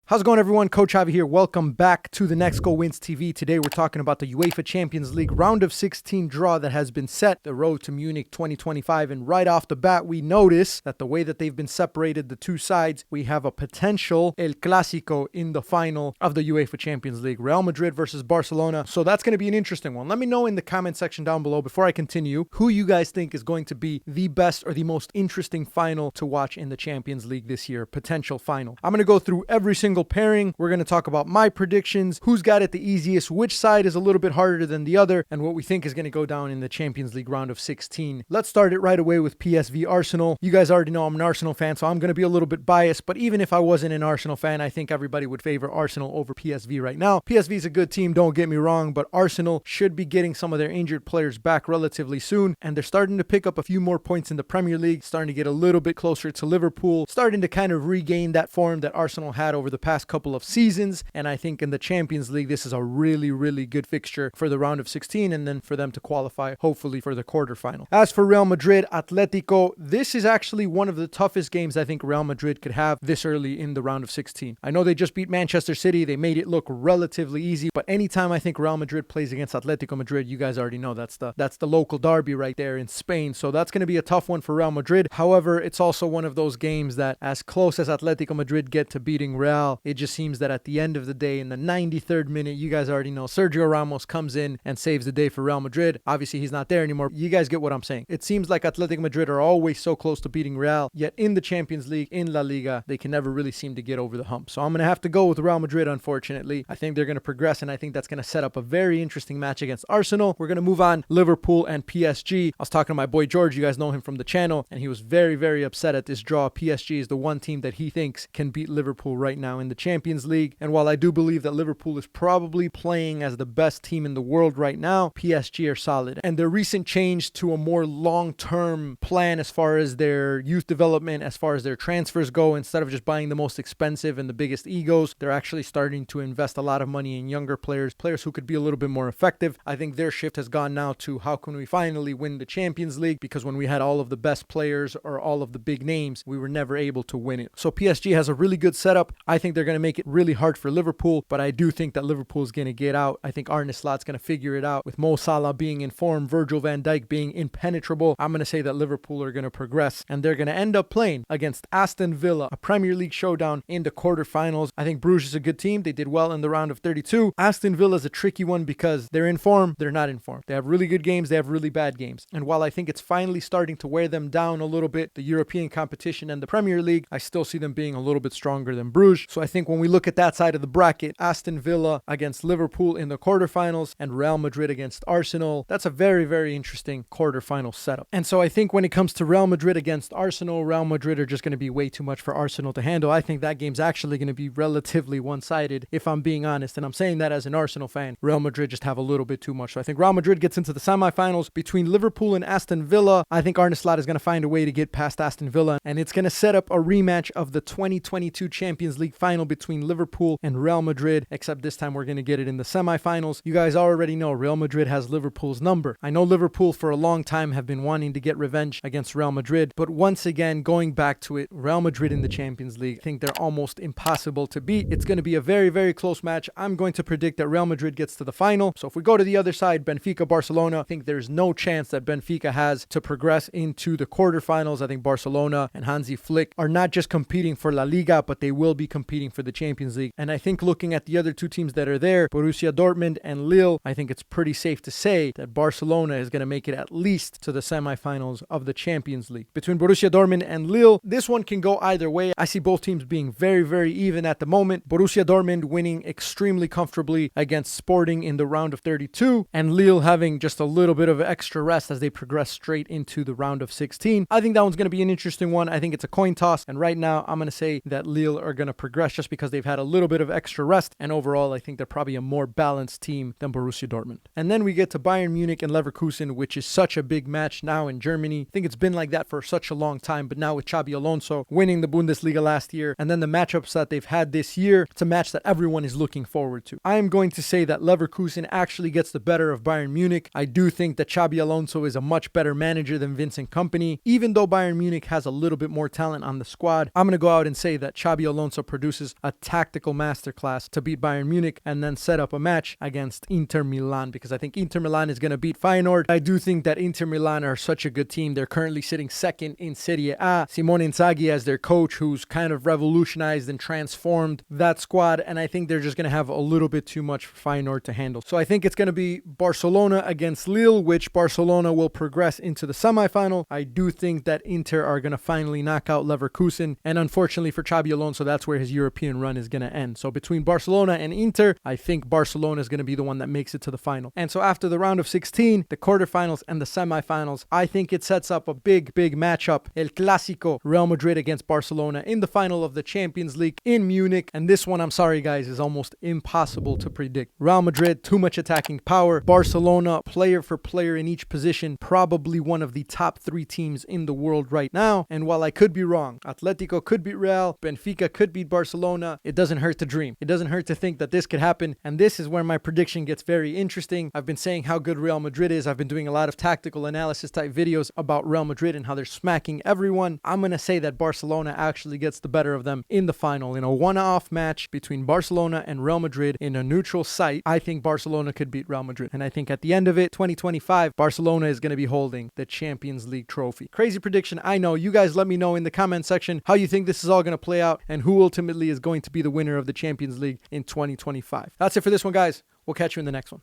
How's it going, everyone? Coach Javi here. Welcome back to the Next Goal Wins TV. Today we're talking about the UEFA Champions League round of 16 draw that has been set, the road to Munich 2025. And right off the bat, we notice that the way that they've been separated, the two sides, we have a potential El Clásico in the final of the UEFA Champions League. Real Madrid versus Barcelona. So that's going to be an interesting one. Let me know in the comment section down below before I continue who you guys think is going to be the best or the most interesting final to watch in the Champions League this year. Potential final. I'm going to go through every single pairing. We're going to talk about my predictions, who's got it the easiest, which side is a little bit harder than the other, and what we think is going to go down in the Champions League round of 16. Let's start it right away with PSV Arsenal. You guys already know I'm an Arsenal fan, so I'm going to be a little bit biased, but even if I wasn't an Arsenal fan, I think everybody would favor Arsenal over PSV right now. PSV is a good team, don't get me wrong, but Arsenal should be getting some of their injured players back relatively soon, and they're starting to pick up a few more points in the Premier League, starting to get a little bit closer to Liverpool, starting to kind of regain that form that Arsenal had over the past couple of seasons. And I think in the Champions League, this is a really, really good fixture for the round of 16 and then for them to qualify, hopefully, for the quarterfinal. As for Real Madrid, Atletico, this is actually one of the toughest games I think Real Madrid could have this early in the round of 16. I know they just beat Manchester City. They made it look relatively easy, but anytime I think Real Madrid plays against Atletico Madrid, you guys already know that's the local derby right there in Spain. So that's going to be a tough one for Real Madrid. However, it's also one of those games that as close as Atletico Madrid get to beating Real, it just seems that at the end of the day, in the 93rd minute, you guys already know Sergio Ramos comes in and saves the day for Real Madrid. Obviously, he's not there anymore. You guys get what I'm saying. It seems like Atletico Madrid are always so close to beating Real, yet in the Champions League, in La Liga, they can never really seem to get over the hump. So I'm going to have to go with Real Madrid, unfortunately. I think they're going to progress, and I think that's going to set up a very interesting match against Arsenal. We're going to move on, Liverpool and PSG. I was talking to my boy George, you guys know him from the channel, and he was very, very upset at this draw. PSG is the one team that he thinks can beat Liverpool right now in the Champions League. And while I do believe that Liverpool is probably playing as the best team in the world right now, PSG are solid. And their recent change to a more long-term plan as far as their youth development, as far as their transfers go, instead of just buying the most expensive and the biggest egos, they're actually starting to invest a lot of money in younger players who could be a little bit more effective. I think their shift has gone now to how can we finally win the Champions League, because when we had all of the best players or all of the big names, we were never able to win it. So PSG has a really good setup. I think they're going to make it really hard for Liverpool, but I do think that Liverpool is going to get out. I think Arne Slot's going to figure it out. With Mo Salah being in form, Virgil van Dijk being impenetrable, I'm going to say that Liverpool are going to progress, and they're going to end up playing against Aston Villa, a Premier League showdown in the quarterfinals. I think Bruges is a good team. They did well in the round of 32. Aston Villa is a tricky one because they're in form, they're not in form. They have really good games, they have really bad games. And while I think it's finally starting to wear them down a little bit, the European competition and the Premier League, I still see them being a little bit stronger than Bruges. So I think when we look at that side of the bracket, Aston Villa against Liverpool in the quarterfinals and Real Madrid against Arsenal, that's a very, very interesting quarterfinal setup. And so I think when it comes to Real Madrid against Arsenal, Real Madrid are just going to be way too much for Arsenal to handle. I think that game's actually going to be relatively one-sided, if I'm being honest, and I'm saying that as an Arsenal fan. Real Madrid just have a little bit too much. So I think Real Madrid gets into the semifinals between Liverpool and Aston Villa. I think Arne Slot is going to find a way to get past Aston Villa, and it's going to set up a rematch of the 2022 Champions League final between Liverpool and Real Madrid, except this time we're going to get it in the semifinals. You guys already know Real Madrid has Liverpool's number. I know Liverpool for a long time have been wanting to get revenge against Real Madrid, but once again, going back to it, Real Madrid in the Champions League, I think they're almost impossible to beat. It's going to be a very, very close match. I'm going to predict that Real Madrid gets to the final. So if we go to the other side, Benfica, Barcelona, I think there's no chance that Benfica has to progress into the quarterfinals. I think Barcelona and Hansi Flick are not just competing for La Liga, but they will be competing for the Champions League. And I think looking at the other two teams that are there, Borussia Dortmund and Lille, I think it's pretty safe to say that Barcelona is going to make it at least to the semifinals of the Champions League. Between Borussia Dortmund and Lille, this one can go either way. I see both teams being very, very even at the moment. Borussia Dortmund winning extremely comfortably against Sporting in the round of 32, and Lille having just a little bit of extra rest as they progress straight into the round of 16. I think that one's going to be an interesting one. I think it's a coin toss, and right now I'm going to say that Lille are going to progress just because they've had a little bit of extra rest, and overall I think they're probably a more balanced team than Borussia Dortmund. And then we get to Bayern Munich and Leverkusen, which is such a big match now in Germany. I think it's been like that for such a long time, but now with Xabi Alonso winning the Bundesliga last year, and then the matchups that they've had this year, it's a match that everyone is looking forward to. I am going to say that Leverkusen actually gets the better of Bayern Munich. I do think that Xabi Alonso is a much better manager than Vincent Kompany. Even though Bayern Munich has a little bit more talent on the squad, I'm going to go out and say that Xabi Alonso produces produces a tactical masterclass to beat Bayern Munich and then set up a match against Inter Milan, because I think Inter Milan is going to beat Feyenoord. I do think that Inter Milan are such a good team. They're currently sitting second in Serie A. Simone Inzaghi as their coach, who's kind of revolutionized and transformed that squad, and I think they're just going to have a little bit too much for Feyenoord to handle. So I think it's going to be Barcelona against Lille, which Barcelona will progress into the semifinal. I do think that Inter are going to finally knock out Leverkusen, and unfortunately for Xabi Alonso, that's where his European run is going to end. So between Barcelona and Inter, I think Barcelona is going to be the one that makes it to the final. And so after the round of 16, the quarterfinals and the semifinals, I think it sets up a big matchup. El Clásico, Real Madrid against Barcelona in the final of the Champions League in Munich. And this one, I'm sorry guys, is almost impossible to predict. Real Madrid, too much attacking power. Barcelona, player for player in each position, probably one of the top 3 teams in the world right now. And while I could be wrong, Atletico could beat Real, Benfica could beat Barcelona, it doesn't hurt to dream. It doesn't hurt to think that this could happen. And this is where my prediction gets very interesting. I've been saying how good Real Madrid is. I've been doing a lot of tactical analysis type videos about Real Madrid and how they're smacking everyone. I'm going to say that Barcelona actually gets the better of them in the final in a one-off match between Barcelona and Real Madrid in a neutral site. I think Barcelona could beat Real Madrid. And I think at the end of it, 2025, Barcelona is going to be holding the Champions League trophy. Crazy prediction, I know. You guys let me know in the comment section how you think this is all going to play out and who ultimately is going to be the winner of the Champions League in 2025. That's it for this one, guys. We'll catch you in the next one.